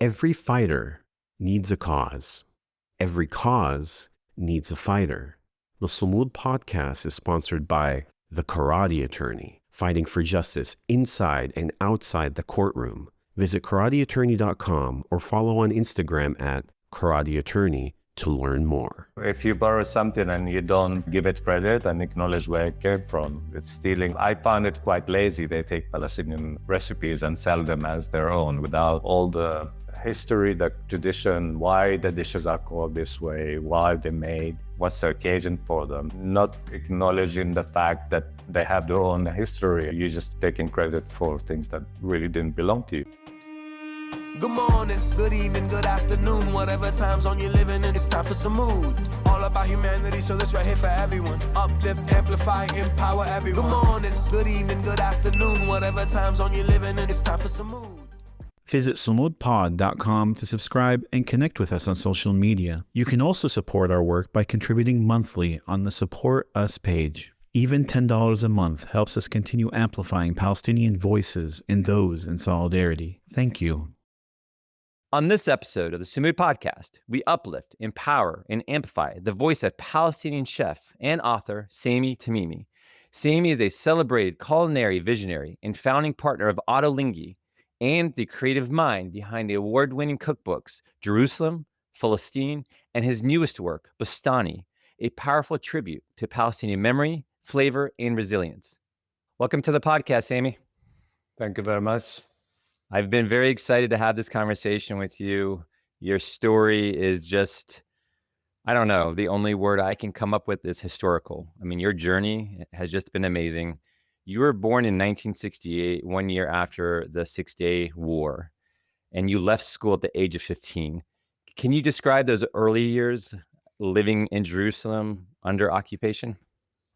Every fighter needs a cause. Every cause needs a fighter. The Sumud Podcast is sponsored by The Karate Attorney, fighting for justice inside and outside the courtroom. Visit karateattorney.com or follow on Instagram at karateattorney to learn more. If you borrow something and you don't give it credit and acknowledge where it came from, it's stealing. I found it quite lazy. They take Palestinian recipes and sell them as their own without all the history, the tradition, why the dishes are called this way, why they're made, what's the occasion for them. Not acknowledging the fact that they have their own history. You're just taking credit for things that really didn't belong to you. Good morning, good evening, good afternoon, whatever time zone you're living in, it's time for Sumud. All about humanity, so this right here for everyone. Uplift, amplify, empower everyone. Good morning, good evening, good afternoon, whatever time zone you're living in, it's time for Sumud. Visit sumudpod.com to subscribe and connect with us on social media. You can also support our work by contributing monthly on the Support Us page. Even $10 a month helps us continue amplifying Palestinian voices and those in solidarity. Thank you. On this episode of the Sumud Podcast, we uplift, empower, and amplify the voice of Palestinian chef and author Sami Tamimi. Sami is a celebrated culinary visionary and founding partner of Ottolenghi and the creative mind behind the award-winning cookbooks JerusaleQm, Falastin, and his newest work, Boustany, a powerful tribute to Palestinian memory, flavor, and resilience. Welcome to the podcast, Sami. Thank you very much. I've been very excited to have this conversation with you. Your story is just, I don't know, the only word I can come up with is historical. I mean, your journey has just been amazing. You were born in 1968, 1 year after the Six-Day War, and you left school at the age of 15. Can you describe those early years living in Jerusalem under occupation?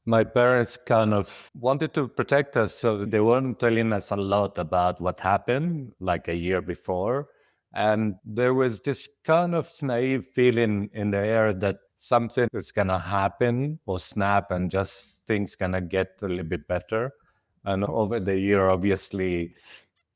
My parents kind of wanted to protect us, so they weren't telling us a lot about what happened like a year before. And there was this kind of naive feeling in the air that something is going to happen or snap and just things going to get a little bit better. And over the year, obviously,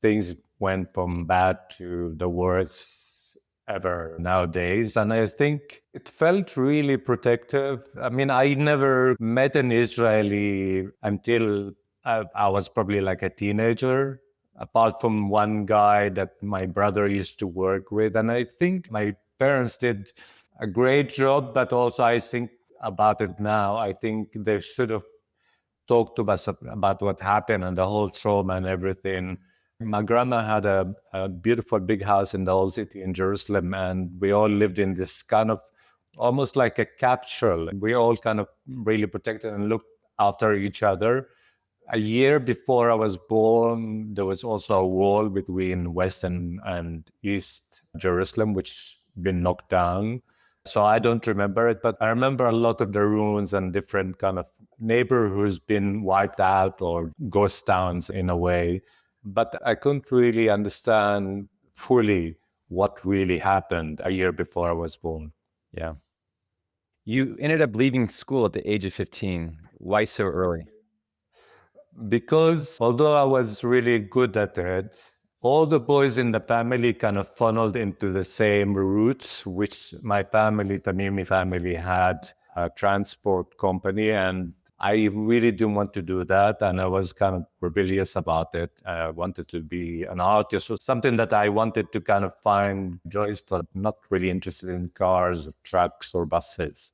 things went from bad to the worst ever nowadays. And I think it felt really protective. I mean, I never met an Israeli until I was probably like a teenager, apart from one guy that my brother used to work with. And I think my parents did a great job, but also I think about it now, I think they should have talked to us about what happened and the whole trauma and everything. My grandma had a beautiful big house in the old city in Jerusalem, and we all lived in this kind of almost like a capsule. We all kind of really protected and looked after each other. A year before I was born, there was also a wall between West and East Jerusalem, which been knocked down. So I don't remember it, but I remember a lot of the ruins and different kind of neighborhoods been wiped out or ghost towns in a way. But I couldn't really understand fully what really happened a year before I was born. Yeah. You ended up leaving school at the age of 15. Why so early? Because although I was really good at it, all the boys in the family kind of funneled into the same routes, which my family, Tamimi family, had a transport company. And I really didn't want to do that. And I was kind of rebellious about it. I wanted to be an artist or something that I wanted to kind of find joys, but not really interested in cars or trucks or buses.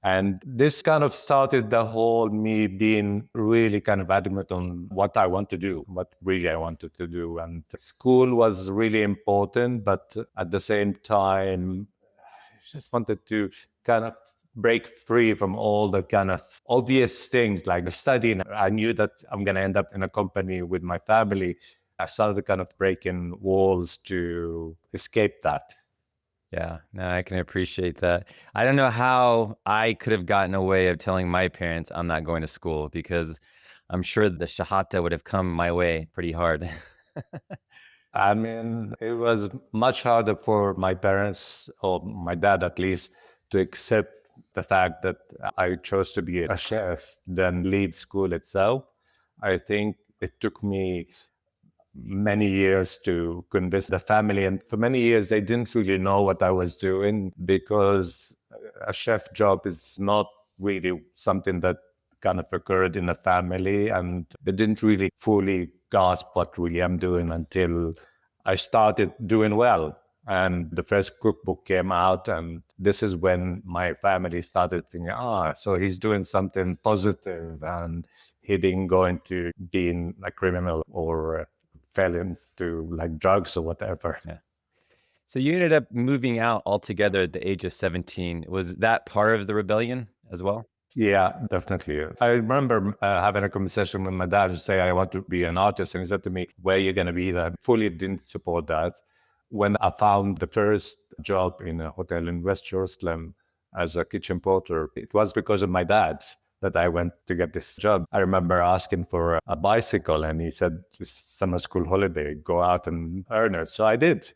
And this kind of started the whole me being really kind of adamant on what I want to do, what really I wanted to do. And school was really important, but at the same time, I just wanted to kind of break free from all the kind of obvious things like studying. I knew that I'm going to end up in a company with my family. I started kind of breaking walls to escape that. Yeah, no, I can appreciate that. I don't know how I could have gotten away of telling my parents I'm not going to school, because I'm sure the shahata would have come my way pretty hard. I mean, it was much harder for my parents, or my dad at least, to accept the fact that I chose to be a chef than leave school itself. I think it took me many years to convince the family. And for many years, they didn't really know what I was doing, because a chef job is not really something that kind of occurred in the family. And they didn't really fully grasp what really I'm doing until I started doing well. And the first cookbook came out, and this is when my family started thinking, so he's doing something positive, and he didn't go into being a criminal or fell into like drugs or whatever. Yeah. So you ended up moving out altogether at the age of 17. Was that part of the rebellion as well? Yeah, definitely. I remember having a conversation with my dad to say, I want to be an artist. And he said to me, where are you going to be? I fully didn't support that. When I found the first job in a hotel in West Jerusalem as a kitchen porter, it was because of my dad that I went to get this job. I remember asking for a bicycle, and he said, this summer school holiday, go out and earn it. So I did.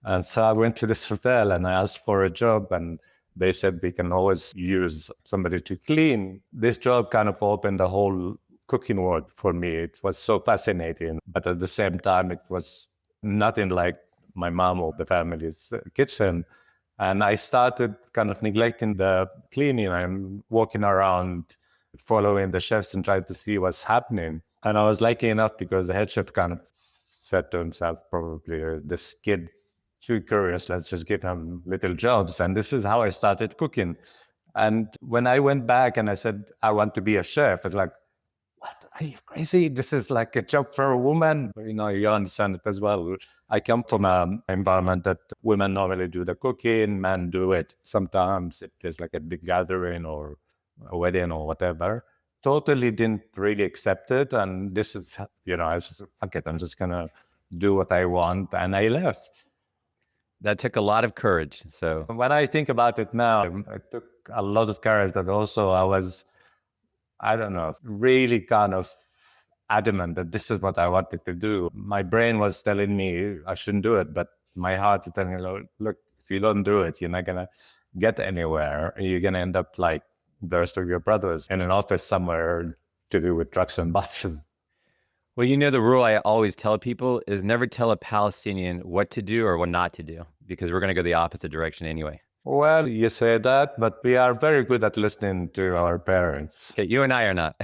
And so I went to this hotel and I asked for a job, and they said we can always use somebody to clean. This job kind of opened the whole cooking world for me. It was so fascinating, but at the same time, it was nothing like my mom or the family's kitchen. And I started kind of neglecting the cleaning. I'm walking around, following the chefs and trying to see what's happening. And I was lucky enough because the head chef kind of said to himself, probably, this kid's too curious, let's just give him little jobs. And this is how I started cooking. And when I went back and I said, I want to be a chef, it's like, what? Are you crazy? This is like a job for a woman. You understand it as well. I come from an environment that women normally do the cooking, men do it sometimes if there's like a big gathering or a wedding or whatever. Totally didn't really accept it. And this is, I was just, fuck it, I'm just going to do what I want. And I left. That took a lot of courage. So when I think about it now, it took a lot of courage, but also I was, really kind of adamant that this is what I wanted to do. My brain was telling me I shouldn't do it, but my heart is telling me, look, if you don't do it, you're not going to get anywhere. You're going to end up like the rest of your brothers in an office somewhere to do with trucks and buses. Well, the rule I always tell people is never tell a Palestinian what to do or what not to do, because we're going to go the opposite direction anyway. Well, you say that, but we are very good at listening to our parents. Okay, you and I are not.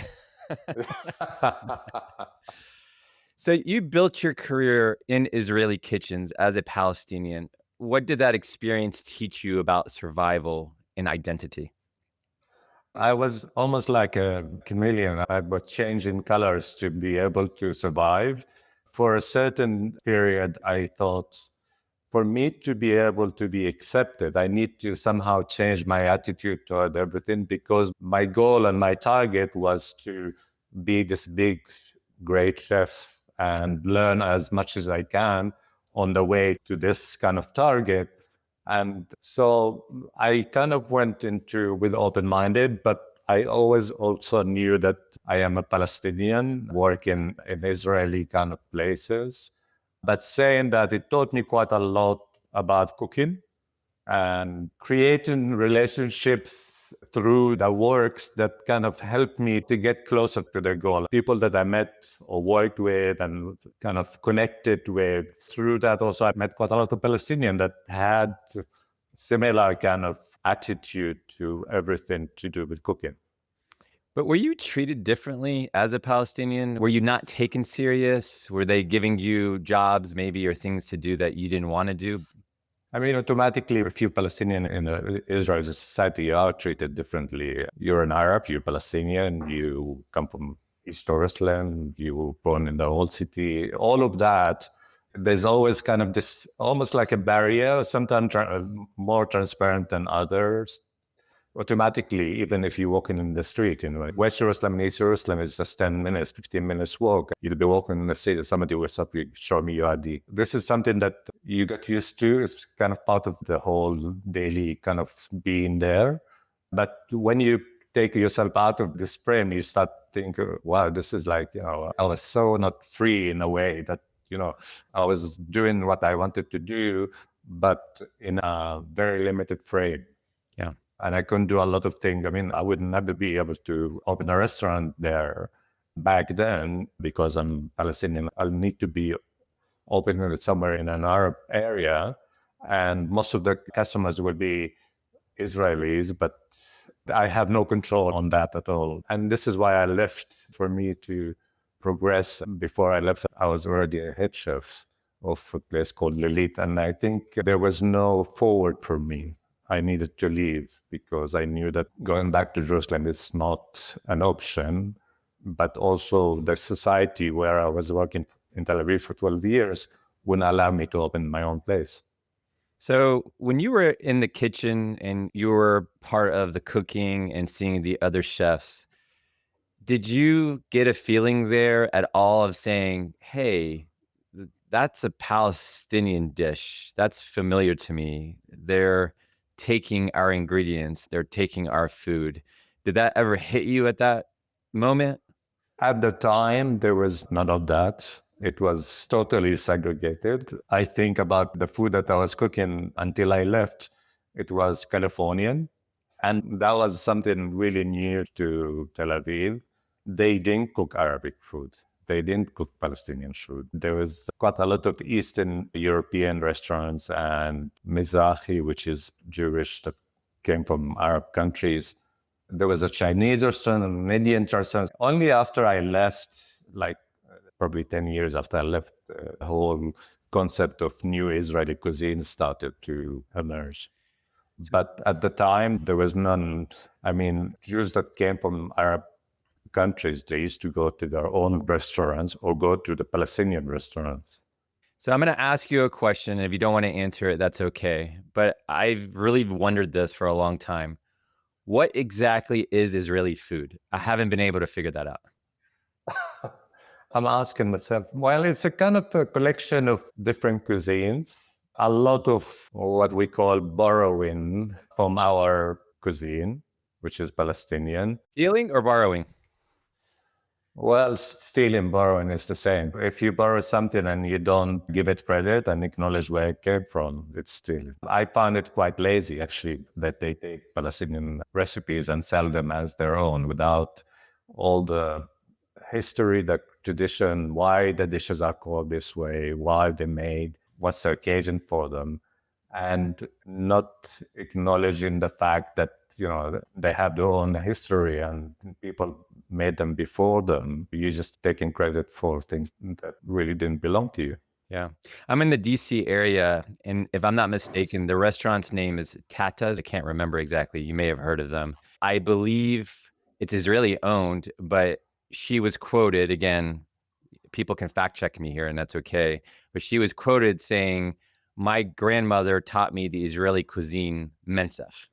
So you built your career in Israeli kitchens as a Palestinian. What did that experience teach you about survival and identity? I was almost like a chameleon. I was changing colors to be able to survive. For a certain period, I thought, for me to be able to be accepted, I need to somehow change my attitude toward everything, because my goal and my target was to be this big, great chef and learn as much as I can on the way to this kind of target. And so I kind of went into with open-minded, but I always also knew that I am a Palestinian working in Israeli kind of places. But saying that, it taught me quite a lot about cooking and creating relationships through the works that kind of helped me to get closer to the goal. People that I met or worked with and kind of connected with. Through that also, I met quite a lot of Palestinians that had similar kind of attitude to everything to do with cooking. But were you treated differently as a Palestinian? Were you not taken serious? Were they giving you jobs maybe or things to do that you didn't want to do? I mean, automatically, if you're Palestinian in the Israeli society, you are treated differently. You're an Arab, you're Palestinian, you come from East Jerusalem, you were born in the old city, all of that. There's always kind of this, almost like a barrier, sometimes more transparent than others. Automatically, even if you're walking in the street, West Jerusalem and East Jerusalem is just 10 minutes, 15 minutes walk. You'll be walking in the street and somebody will stop you, show me your ID. This is something that you get used to. It's kind of part of the whole daily kind of being there. But when you take yourself out of this frame, you start thinking, wow, this is like, I was so not free in a way that, I was doing what I wanted to do, but in a very limited frame. Yeah. And I couldn't do a lot of things. I mean, I would never be able to open a restaurant there back then because I'm Palestinian. I'll need to be open it somewhere in an Arab area, and most of the customers will be Israelis, but I have no control on that at all. And this is why I left. For me to progress, before I left, I was already a head chef of a place called Lilith. And I think there was no forward for me. I needed to leave because I knew that going back to Jerusalem is not an option, but also the society where I was working in Tel Aviv for 12 years wouldn't allow me to open my own place. So when you were in the kitchen and you were part of the cooking and seeing the other chefs, did you get a feeling there at all of saying, hey, that's a Palestinian dish. That's familiar to me. They're taking our ingredients. They're taking our food. Did that ever hit you at that moment? At the time, there was none of that. It was totally segregated. I think about the food that I was cooking until I left. It was Californian. And that was something really new to Tel Aviv. They didn't cook Arabic food. They didn't cook Palestinian food. There was quite a lot of Eastern European restaurants and Mizrahi, which is Jewish that came from Arab countries. There was a Chinese restaurant and an Indian restaurant. Only after I left, like probably 10 years after I left, the whole concept of new Israeli cuisine started to emerge. But at the time, there was none. I mean, Jews that came from Arab countries, they used to go to their own restaurants or go to the Palestinian restaurants. So I'm going to ask you a question. If you don't want to answer it, that's okay. But I've really wondered this for a long time. What exactly is Israeli food? I haven't been able to figure that out. I'm asking myself, well, it's a kind of a collection of different cuisines, a lot of what we call borrowing from our cuisine, which is Palestinian. Stealing or borrowing? Well, stealing, borrowing is the same. If you borrow something and you don't give it credit and acknowledge where it came from, it's stealing. I found it quite lazy, actually, that they take Palestinian recipes and sell them as their own without all the history, the tradition, why the dishes are called this way, why they're made, what's the occasion for them, and not acknowledging the fact that, you know, they have their own history and people made them before them. You're just taking credit for things that really didn't belong to you. Yeah. I'm in the DC area, and if I'm not mistaken, the restaurant's name is Tata's. I can't remember exactly. You may have heard of them. I believe it's Israeli owned, but she was quoted, again, people can fact check me here and that's okay, but she was quoted saying, my grandmother taught me the Israeli cuisine mensef.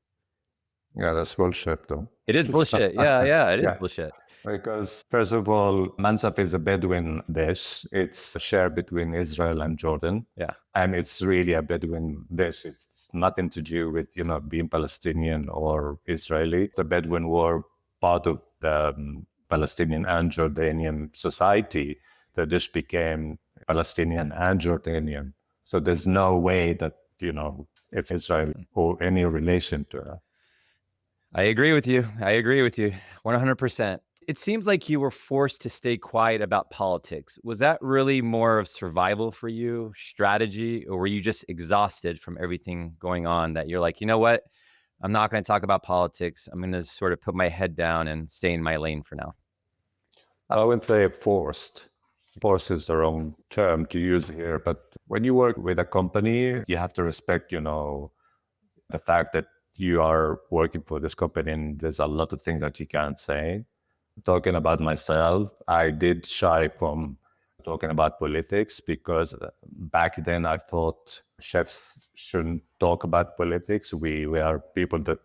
Yeah, that's bullshit, though. It is bullshit. Yeah, it is Yeah. bullshit. Because, first of all, mansaf is a Bedouin dish. It's shared between Israel and Jordan. Yeah. And it's really a Bedouin dish. It's nothing to do with, you know, being Palestinian or Israeli. The Bedouin were part of the Palestinian and Jordanian society. The dish became Palestinian and Jordanian. So there's no way that, you know, it's Israel or any relation to it. I agree with you. 100%. It seems like you were forced to stay quiet about politics. Was that really more of survival for you, strategy, or were you just exhausted from everything going on that you're like, you know what? I'm not going to talk about politics. I'm going to sort of put my head down and stay in my lane for now. I wouldn't say forced. Force is the wrong term to use here. But when you work with a company, you have to respect, you know, the fact that you are working for this company and there's a lot of things that you can't say. Talking about myself, I did shy from talking about politics because back then I thought chefs shouldn't talk about politics. We are people that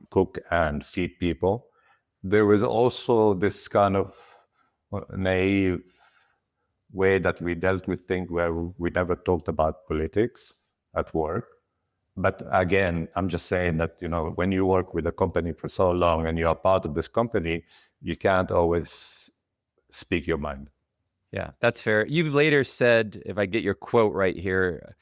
cook and feed people. There was also this kind of naive way that we dealt with things where we never talked about politics at work. But again, I'm just saying that, you know, when you work with a company for so long and you are part of this company, you can't always speak your mind. Yeah, that's fair. You've later said, if I get your quote right here,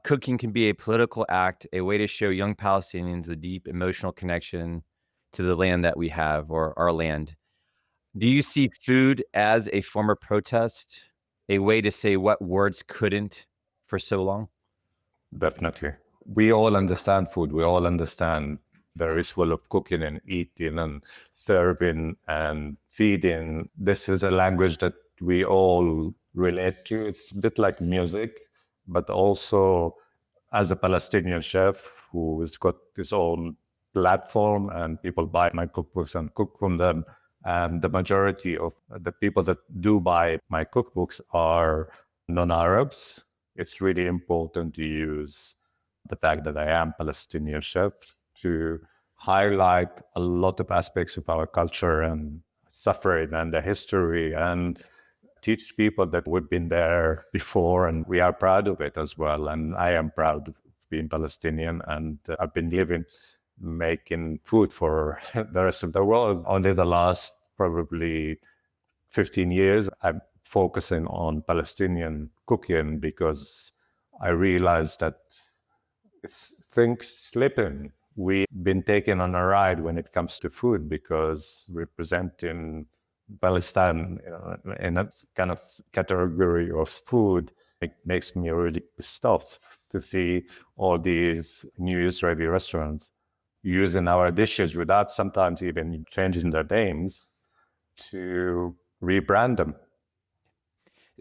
cooking can be a political act, a way to show young Palestinians the deep emotional connection to the land that we have, or our land. Do you see food as a form of protest a way to say what words couldn't for so long? Definitely. We all understand food. We all understand the ritual of cooking and eating and serving and feeding. This is a language that we all relate to. It's a bit like music, but also as a Palestinian chef who has got his own platform and people buy my cookbooks and cook from them. And the majority of the people that do buy my cookbooks are non-Arabs. It's really important to use the fact that I am Palestinian chef to highlight a lot of aspects of our culture and suffering and the history and teach people that we've been there before and we are proud of it as well. And I am proud of being Palestinian, and I've been making food for the rest of the world. Only the last probably 15 years, I'm focusing on Palestinian cooking because I realized that it's things slipping. We've been taken on a ride when it comes to food because representing Palestine in a kind of category of food, it makes me really pissed off to see all these new Israeli restaurants using our dishes without sometimes even changing their names to rebrand them.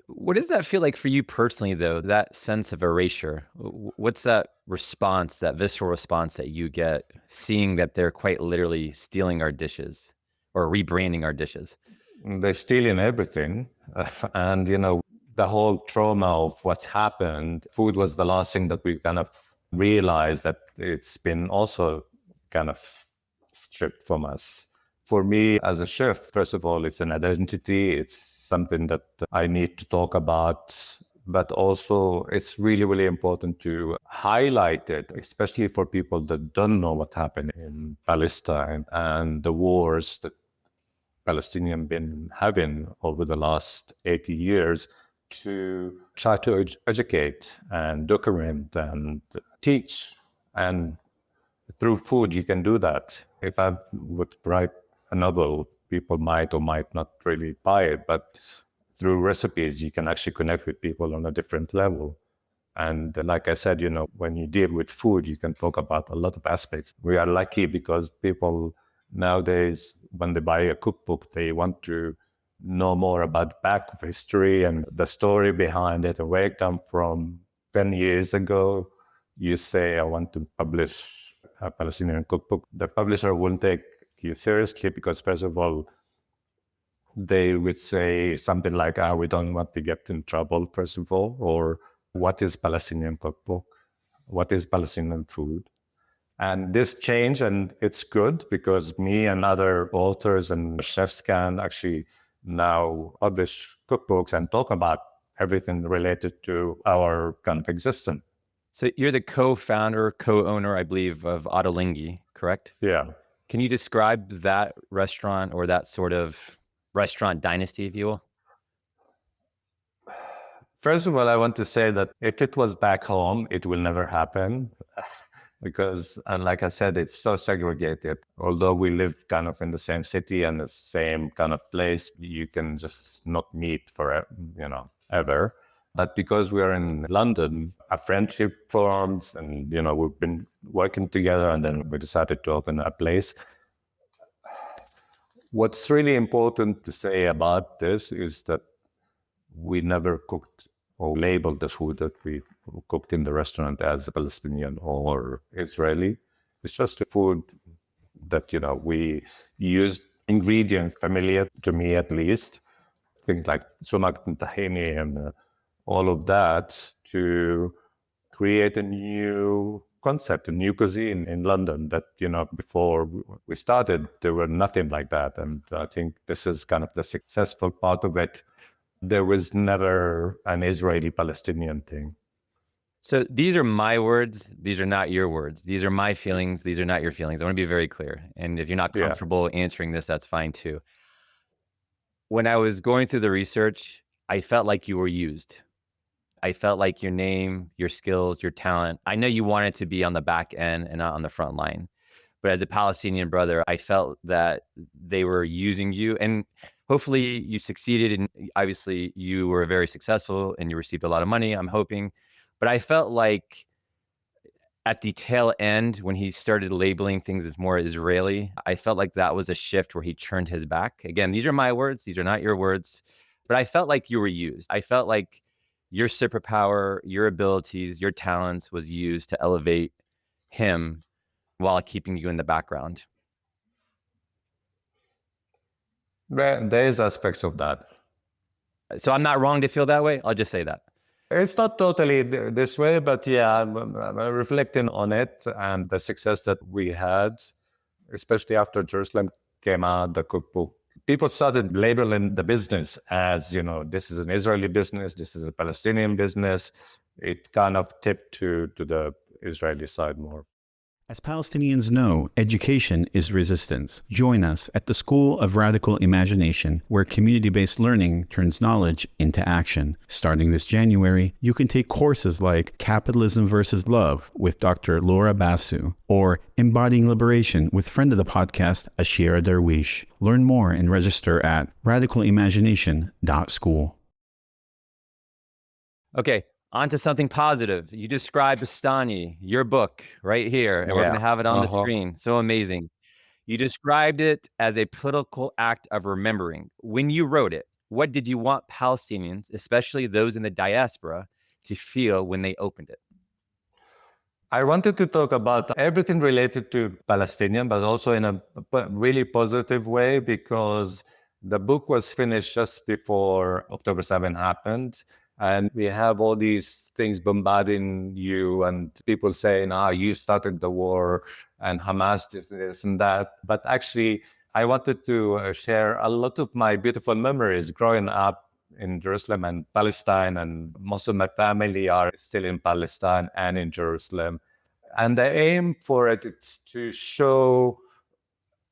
What does that feel like for you personally, though, that sense of erasure? What's that response, that visceral response that you get seeing that they're quite literally stealing our dishes or rebranding our dishes? They're stealing everything. And, the whole trauma of what's happened, food was the last thing that we kind of realized that it's been also kind of stripped from us. For me as a chef, first of all, it's an identity. It's something that I need to talk about, but also it's really, really important to highlight it, especially for people that don't know what happened in Palestine and the wars that Palestinians been having over the last 80 years, to try to educate and document and teach. And through food, you can do that. If I would write a novel, people might or might not really buy it, but through recipes, you can actually connect with people on a different level. And like I said, when you deal with food, you can talk about a lot of aspects. We are lucky because people nowadays, when they buy a cookbook, they want to know more about the back of history and the story behind it and where it came from. 10 years ago, you say, I want to publish a Palestinian cookbook. The publisher won't take you seriously because, first of all, they would say something like, we don't want to get in trouble, first of all, or what is Palestinian cookbook? What is Palestinian food? And this changed, and it's good because me and other authors and chefs can actually now publish cookbooks and talk about everything related to our kind of existence. So you're the co-founder, co-owner, I believe, of Ottolenghi, correct? Yeah. Can you describe that restaurant or that sort of restaurant dynasty, if you will? First of all, I want to say that if it was back home, it will never happen. Because, and like I said, it's so segregated. Although we live kind of in the same city and the same kind of place, you can just not meet for, ever. But because we're in London, a friendship forms and, we've been working together and then we decided to open a place. What's really important to say about this is that we never cooked or labeled the food that we cooked in the restaurant as Palestinian or Israeli. It's just a food that, we used ingredients familiar to me at least, things like Sumud Tamimi and all of that to create a new concept, a new cuisine in London that, before we started, there were nothing like that. And I think this is kind of the successful part of it. There was never an Israeli-Palestinian thing. So these are my words. These are not your words. These are my feelings. These are not your feelings. I want to be very clear. And if you're not comfortable answering this, that's fine too. When I was going through the research, I felt like you were used. I felt like your name, your skills, your talent. I know you wanted to be on the back end and not on the front line. But as a Palestinian brother, I felt that they were using you, and hopefully you succeeded. And obviously you were very successful and you received a lot of money, I'm hoping. But I felt like at the tail end, when he started labeling things as more Israeli, I felt like that was a shift where he turned his back. Again, these are my words. These are not your words. But I felt like you were used. I felt like your superpower, your abilities, your talents was used to elevate him while keeping you in the background. There is aspects of that. So I'm not wrong to feel that way. I'll just say that. It's not totally this way, but yeah, I'm reflecting on it and the success that we had, especially after Jerusalem came out, the cookbook. People started labeling the business as, this is an Israeli business, this is a Palestinian business. It kind of tipped to the Israeli side more. As Palestinians know, education is resistance. Join us at the School of Radical Imagination, where community-based learning turns knowledge into action. Starting this January, you can take courses like Capitalism versus Love with Dr. Laura Basu, or Embodying Liberation with friend of the podcast, Ashira Darwish. Learn more and register at radicalimagination.school. Okay. On to something positive. You described Boustany, your book, right here, and we're going to have it on the screen. So amazing. You described it as a political act of remembering. When you wrote it, what did you want Palestinians, especially those in the diaspora, to feel when they opened it? I wanted to talk about everything related to Palestinian, but also in a really positive way, because the book was finished just before October 7 happened. And we have all these things bombarding you and people saying, you started the war and Hamas this and that. But actually, I wanted to share a lot of my beautiful memories growing up in Jerusalem and Palestine. And most of my family are still in Palestine and in Jerusalem. And the aim for it is to show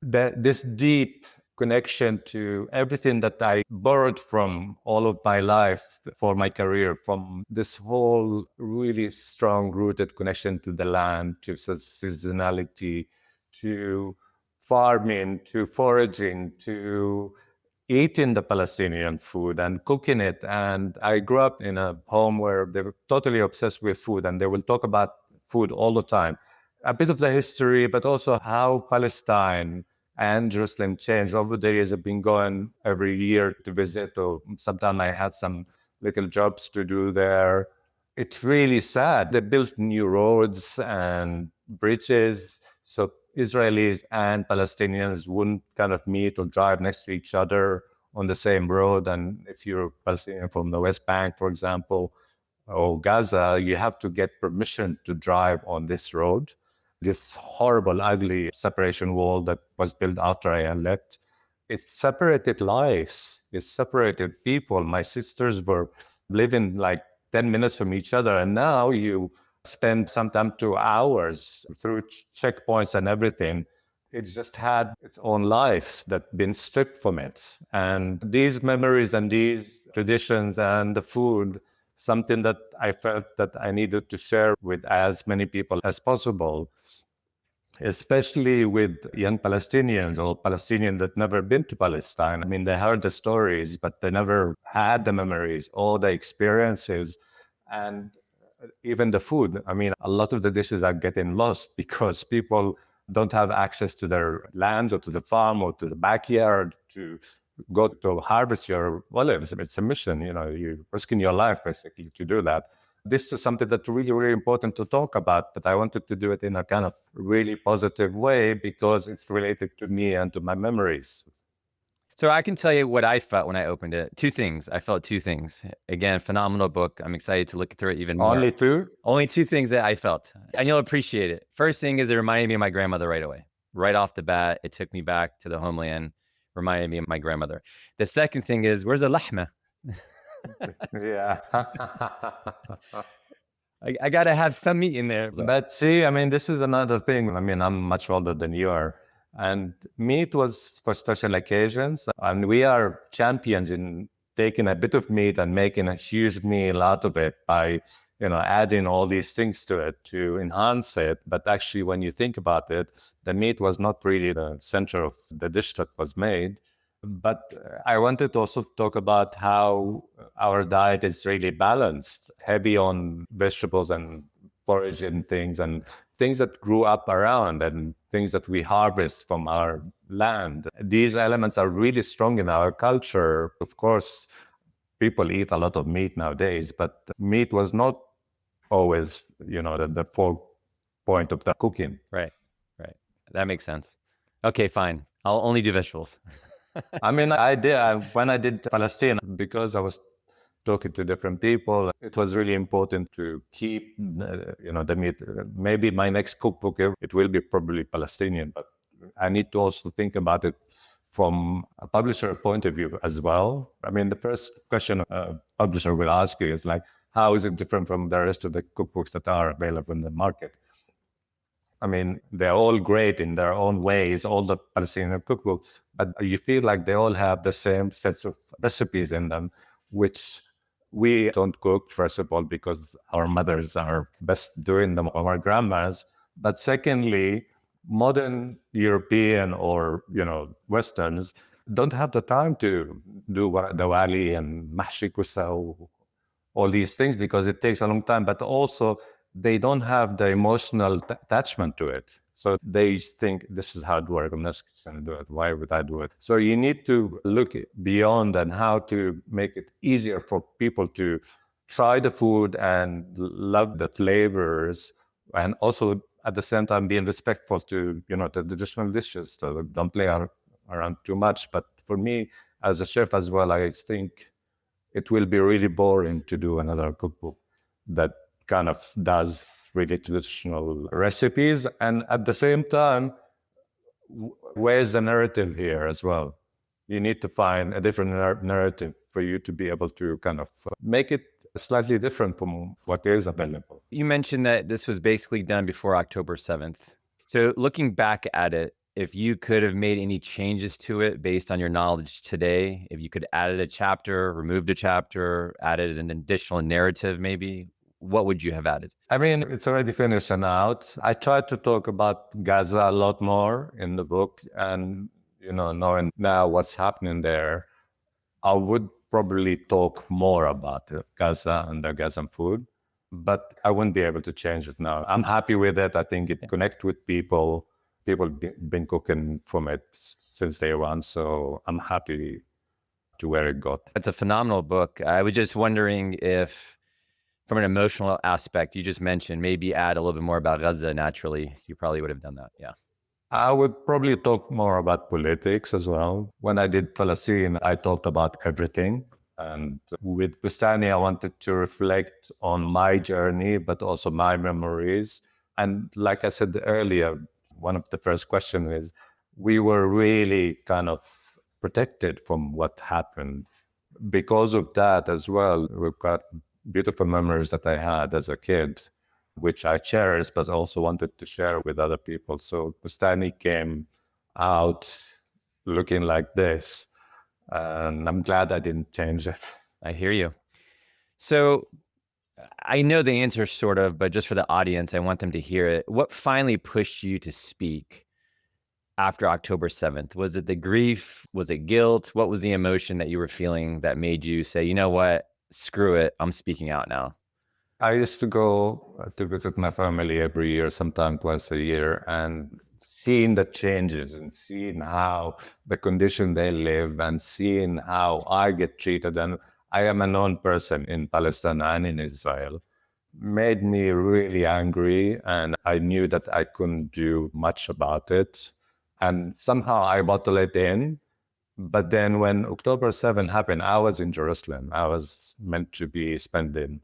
that this deep connection to everything that I borrowed from all of my life for my career, from this whole really strong rooted connection to the land, to seasonality, to farming, to foraging, to eating the Palestinian food and cooking it. And I grew up in a home where they were totally obsessed with food and they will talk about food all the time. A bit of the history, but also how Palestine and Jerusalem changed over the years. I've been going every year to visit, or sometimes I had some little jobs to do there. It's really sad. They built new roads and bridges, so Israelis and Palestinians wouldn't kind of meet or drive next to each other on the same road. And if you're Palestinian from the West Bank, for example, or Gaza, you have to get permission to drive on this road. This horrible, ugly separation wall that was built after I left. It separated lives. It separated people. My sisters were living like 10 minutes from each other. And now you spend sometimes 2 hours through checkpoints and everything. It just had its own life that been stripped from it. And these memories and these traditions and the food, something that I felt that I needed to share with as many people as possible, especially with young Palestinians or Palestinians that never been to Palestine. I mean, they heard the stories, but they never had the memories or the experiences and even the food. I mean, a lot of the dishes are getting lost because people don't have access to their lands or to the farm or to the backyard to go to harvest your olives. It's a mission, you're risking your life basically to do that. This is something that's really, really important to talk about, but I wanted to do it in a kind of really positive way because it's related to me and to my memories. So I can tell you what I felt when I opened it. Two things. I felt two things. Again, phenomenal book. I'm excited to look through it even more. Only two? Only two things that I felt. And you'll appreciate it. First thing is it reminded me of my grandmother right away. Right off the bat, it took me back to the homeland, reminded me of my grandmother. The second thing is, where's the lahma? Yeah. I got to have some meat in there. But see, I mean, this is another thing. I mean, I'm much older than you are. And meat was for special occasions. And we are champions in taking a bit of meat and making a huge meal out of it by adding all these things to it to enhance it. But actually, when you think about it, the meat was not really the center of the dish that was made. But I wanted to also talk about how our diet is really balanced, heavy on vegetables and forage and things that grew up around and things that we harvest from our land. These elements are really strong in our culture. Of course, people eat a lot of meat nowadays, but meat was not always, the point of the cooking. Right. That makes sense. Okay, fine. I'll only do vegetables. I mean, when I did Palestine, because I was talking to different people, it was really important to keep, the meat. Maybe my next cookbook, it will be probably Palestinian, but I need to also think about it from a publisher point of view as well. I mean, the first question a publisher will ask you is like, how is it different from the rest of the cookbooks that are available in the market? I mean, they're all great in their own ways, all the Palestinian cookbooks, but you feel like they all have the same sets of recipes in them, which we don't cook, first of all, because our mothers are best doing them, or our grandmas. But secondly, modern European or, Westerns don't have the time to do dawali and mahshi kusa, all these things, because it takes a long time, but also they don't have the emotional attachment to it. So they think, this is how it works, I'm not going to do it. Why would I do it? So you need to look beyond and how to make it easier for people to try the food and love the flavors, and also at the same time being respectful to, the traditional dishes. So don't play around too much. But for me, as a chef as well, I think it will be really boring to do another cookbook that kind of does really traditional recipes. And at the same time, where's the narrative here as well? You need to find a different narrative for you to be able to kind of make it slightly different from what is available. You mentioned that this was basically done before October 7th. So looking back at it, if you could have made any changes to it based on your knowledge today, if you could added a chapter, removed a chapter, added an additional narrative maybe, what would you have added? I mean, it's already finished and out. I tried to talk about Gaza a lot more in the book, and, knowing now what's happening there, I would probably talk more about Gaza and the Gazan food, but I wouldn't be able to change it now. I'm happy with it. I think it connects with people. People been cooking from it since day one, so I'm happy to where it got. It's a phenomenal book. I was just wondering if, from an emotional aspect, you just mentioned maybe add a little bit more about Gaza naturally. You probably would have done that. Yeah. I would probably talk more about politics as well. When I did Falastin, I talked about everything. And with Boustany, I wanted to reflect on my journey, but also my memories. And like I said earlier, one of the first questions is, we were really kind of protected from what happened. Because of that as well, we've got beautiful memories that I had as a kid, which I cherish, but also wanted to share with other people. So Boustany came out looking like this, and I'm glad I didn't change it. I hear you. So I know the answer sort of, but just for the audience, I want them to hear it. What finally pushed you to speak after October 7th? Was it the grief? Was it guilt? What was the emotion that you were feeling that made you say, you know what, screw it, I'm speaking out now? I used to go to visit my family every year, sometimes twice a year, and seeing the changes and seeing how the condition they live and seeing how I get treated. And I am a known person in Palestine and in Israel, made me really angry. And I knew that I couldn't do much about it. And somehow I bottled it in. But then when October 7 happened, I was in Jerusalem. I was meant to be spending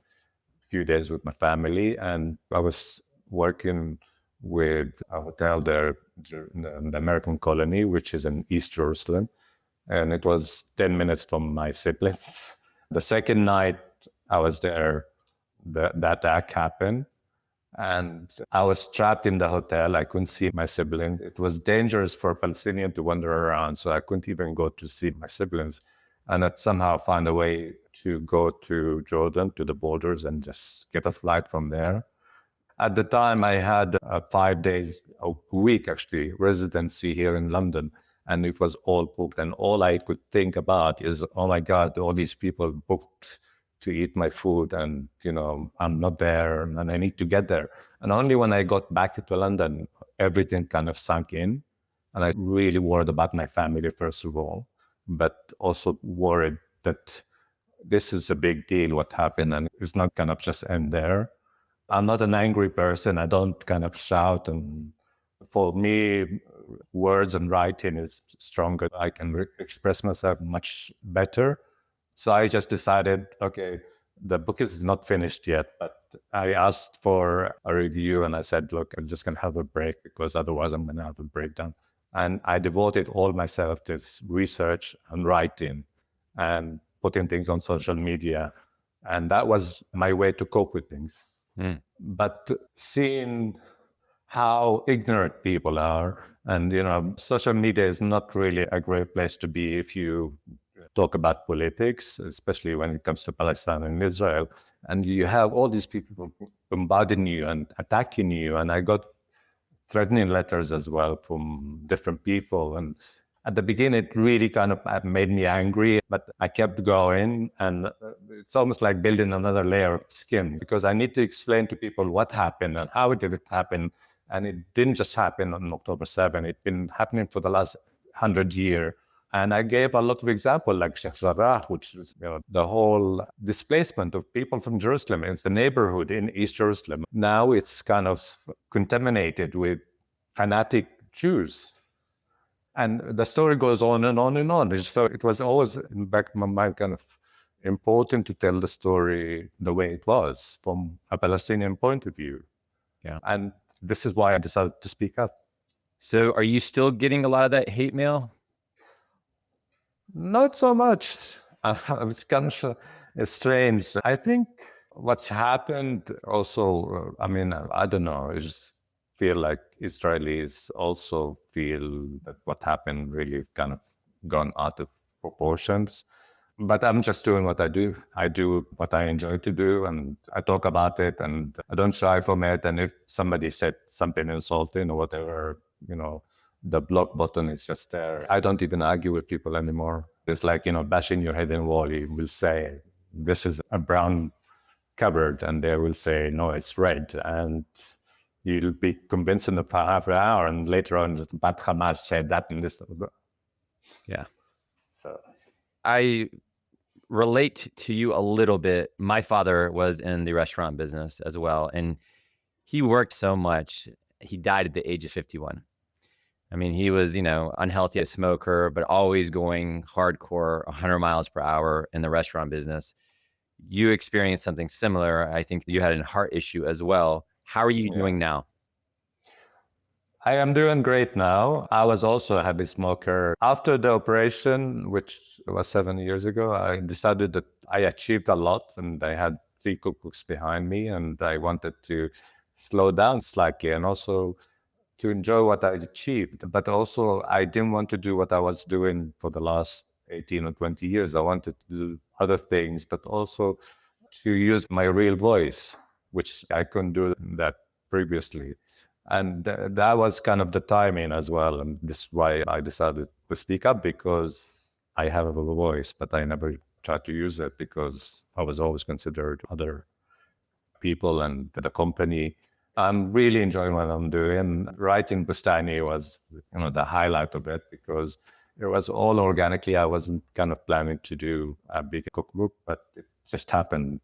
few days with my family, and I was working with a hotel there, the American Colony, which is in East Jerusalem, and it was 10 minutes from my siblings. The second night I was there, the attack happened, and I was trapped in the hotel. I couldn't see my siblings. It was dangerous for a Palestinian to wander around, so I couldn't even go to see my siblings. and I'd somehow find a way to go to Jordan, to the borders, and just get a flight from there. At the time, I had a 5 days, a week actually, residency here in London, and it was all booked. And all I could think about is, oh my God, all these people booked to eat my food, and I'm not there, and I need to get there. And only when I got back to London, everything kind of sunk in, and I really worried about my family first of all, but also worried that this is a big deal, what happened, and it's not gonna just end there. I'm not an angry person. I don't kind of shout. And for me, words and writing is stronger. I can express myself much better. So I just decided, okay, the book is not finished yet, but I asked for a review and I said, look, I'm just going to have a break because otherwise I'm going to have a breakdown. And I devoted all myself to research and writing and putting things on social media. And that was my way to cope with things. But seeing how ignorant people are, and social media is not really a great place to be if you talk about politics, especially when it comes to Palestine and Israel, and you have all these people bombarding you and attacking you. And I got threatening letters as well from different people. And at the beginning, it really kind of made me angry, but I kept going. And it's almost like building another layer of skin, because I need to explain to people what happened and how did it happen. And it didn't just happen on October 7. It's been happening for the last 100 years. And I gave a lot of examples, like Sheikh Jarrah, which is the whole displacement of people from Jerusalem. It's the neighborhood in East Jerusalem. Now it's kind of contaminated with fanatic Jews. And the story goes on and on and on. So it was always in the back of my mind kind of important to tell the story the way it was from a Palestinian point of view. Yeah. And this is why I decided to speak up. So are you still getting a lot of that hate mail? Not so much. It's kind of strange. I think what's happened also, I don't know, I just feel like Israelis also feel that what happened really kind of gone out of proportions. But I'm just doing what I do. I do what I enjoy to do, and I talk about it, and I don't shy from it. And if somebody said something insulting or whatever, the block button is just there. I don't even argue with people anymore. It's like, bashing your head in a wall. You will say, this is a brown cupboard, and they will say, no, it's red. And you'll be convinced in half an hour, and later on, but Hamas said that and this. Yeah. So I relate to you a little bit. My father was in the restaurant business as well, and he worked so much. He died at the age of 51. I mean, he was, unhealthy, a smoker, but always going hardcore 100 miles per hour in the restaurant business. You experienced something similar. I think you had a heart issue as well. How are you doing now? I am doing great now. I was also a heavy smoker. After the operation, which was 7 years ago, I decided that I achieved a lot, and I had 3 cookbooks behind me, and I wanted to slow down slightly and also to enjoy what I achieved. But also, I didn't want to do what I was doing for the last 18 or 20 years. I wanted to do other things, but also to use my real voice, which I couldn't do that previously. And that was kind of the timing as well. And this is why I decided to speak up, because I have a voice, but I never tried to use it because I was always considered other people and the company. I'm really enjoying what I'm doing. Writing Boustany was, the highlight of it, because it was all organically. I wasn't kind of planning to do a big cookbook, but it just happened.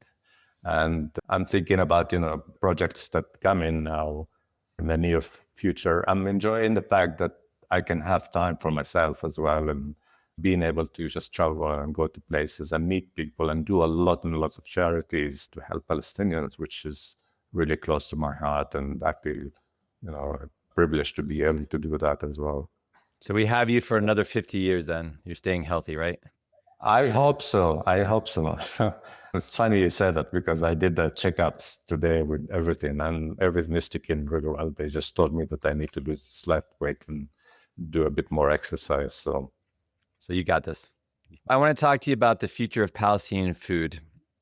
And I'm thinking about, projects that come in now in the near future. I'm enjoying the fact that I can have time for myself as well, and being able to just travel and go to places and meet people and do a lot and lots of charities to help Palestinians, which is really close to my heart. And I feel, privileged to be able to do that as well. So we have you for another 50 years then. You're staying healthy, right? I hope so. It's funny you said that, because I did the checkups today with everything, and everything is sticking really well. They just told me that I need to lose slight weight and do a bit more exercise. So you got this. I want to talk to you about the future of Palestinian food.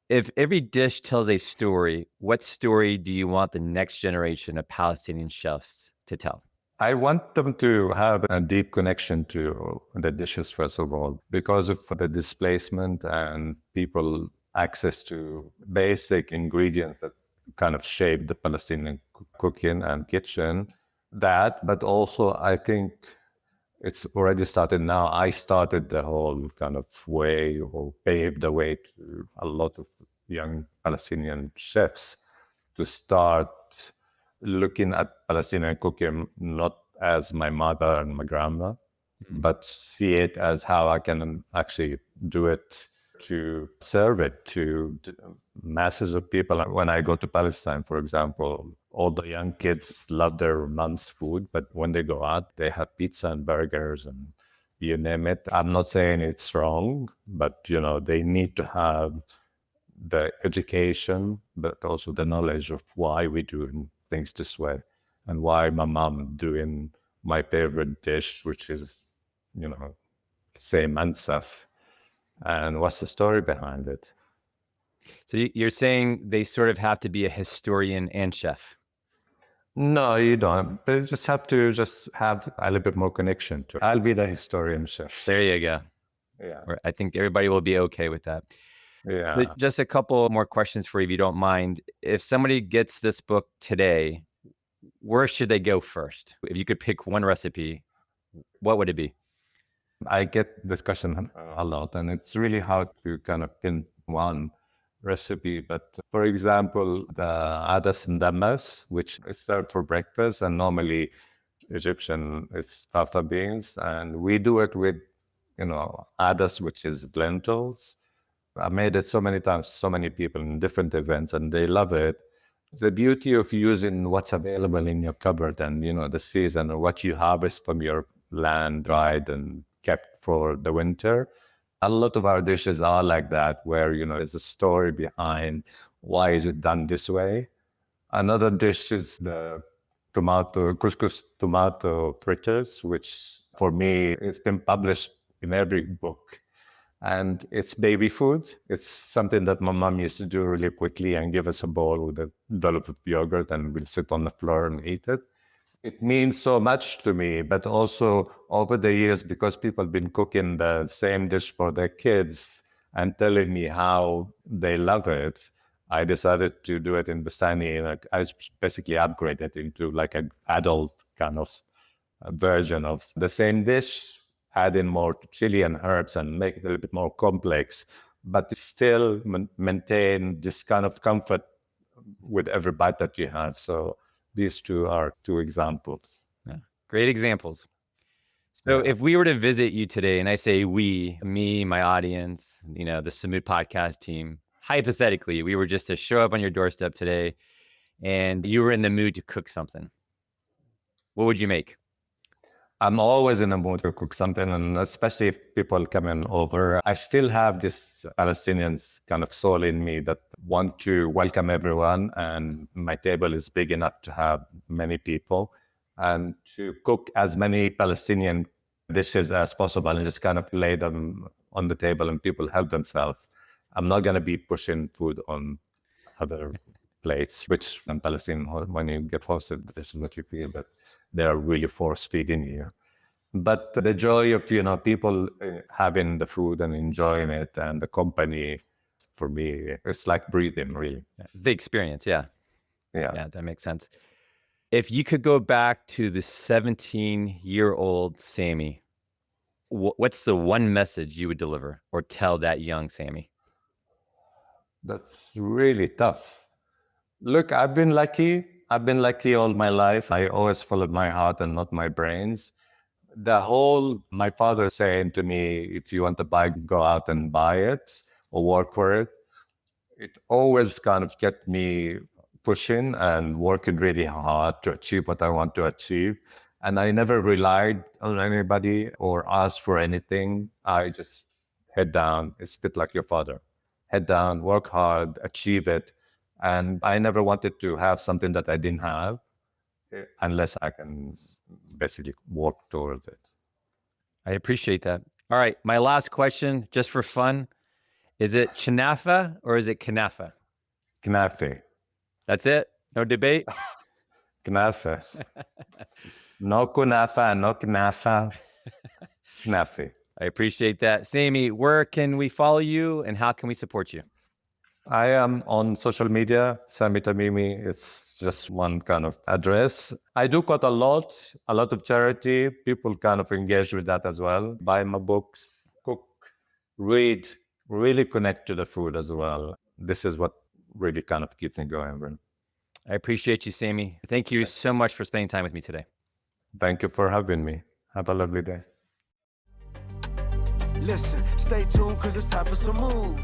If every dish tells a story, what story do you want the next generation of Palestinian chefs to tell? I want them to have a deep connection to the dishes, first of all, because of the displacement and people access to basic ingredients that kind of shape the Palestinian cooking and kitchen. That, but also I think it's already started now. I started the whole kind of way or paved the way to a lot of young Palestinian chefs to start looking at Palestinian cooking not as my mother and my grandma, but see it as how I can actually do it to serve it to masses of people. When I go to Palestine, for example, all the young kids love their mom's food, but when they go out, they have pizza and burgers and you name it. I'm not saying it's wrong, but they need to have the education, but also the knowledge of why we're doing things this way and why my mom doing my favorite dish, which is, say mansaf, and what's the story behind it. So you're saying they sort of have to be a historian and chef? No, you don't. They just have to have a little bit more connection to it. I'll be the historian chef. There you go. Yeah. I think everybody will be okay with that. Yeah. So just a couple more questions for you, if you don't mind. If somebody gets this book today, where should they go first? If you could pick one recipe, what would it be? I get discussion a lot, and it's really hard to kind of pin one recipe. But for example, the adas mdammas, which is served for breakfast, and normally Egyptian is fava beans, and we do it with, adas, which is lentils. I made it so many times, so many people in different events, and they love it. The beauty of using what's available in your cupboard and, the season or what you harvest from your land, dried and kept for the winter. A lot of our dishes are like that, where, there's a story behind why is it done this way. Another dish is the couscous tomato fritters, which for me, it's been published in every book. And it's baby food. It's something that my mom used to do really quickly and give us a bowl with a dollop of yogurt, and we'll sit on the floor and eat it. It means so much to me, but also over the years, because people have been cooking the same dish for their kids and telling me how they love it, I decided to do it in Boustany. I basically upgraded it into like an adult kind of version of the same dish, add in more chili and herbs and make it a little bit more complex, but still maintain this kind of comfort with every bite that you have. So these two are two examples. Yeah. Great examples. So if we were to visit you today, and I say we, me, my audience, the Sumud Podcast team, hypothetically, we were just to show up on your doorstep today and you were in the mood to cook something, what would you make? I'm always in the mood to cook something, and especially if people coming over. I still have this Palestinian kind of soul in me that want to welcome everyone, and my table is big enough to have many people, and to cook as many Palestinian dishes as possible and just kind of lay them on the table and people help themselves. I'm not going to be pushing food on other plates, which in Palestine, when you get hosted, this is what you feel, but they're really force feeding you. But the joy of, people having the food and enjoying it and the company, for me, it's like breathing, really. The experience, yeah. Yeah, that makes sense. If you could go back to the 17-year-old Sami, what's the one message you would deliver or tell that young Sami? That's really tough. Look, I've been lucky. I've been lucky all my life. I always followed my heart and not my brains. My father saying to me, if you want to buy, go out and buy it or work for it. It always kind of kept me pushing and working really hard to achieve what I want to achieve. And I never relied on anybody or asked for anything. I just head down. It's a bit like your father. Head down, work hard, achieve it. And I never wanted to have something that I didn't have unless I can basically work towards it. I appreciate that. All right, my last question, just for fun. Is it chanafa or is it kanafa? Knafe. That's it? No debate? Knafe. No kunafa, no knafa. Knafe. I appreciate that. Sami, where can we follow you and how can we support you? I am on social media, Sami Tamimi. It's just one kind of address. I do quite a lot of charity. People kind of engage with that as well. Buy my books, cook, read, really connect to the food as well. This is what really kind of keeps me going, Brent. I appreciate you, Sami. Thank you so much for spending time with me today. Thank you for having me. Have a lovely day. Listen, stay tuned, cause it's time for some mood.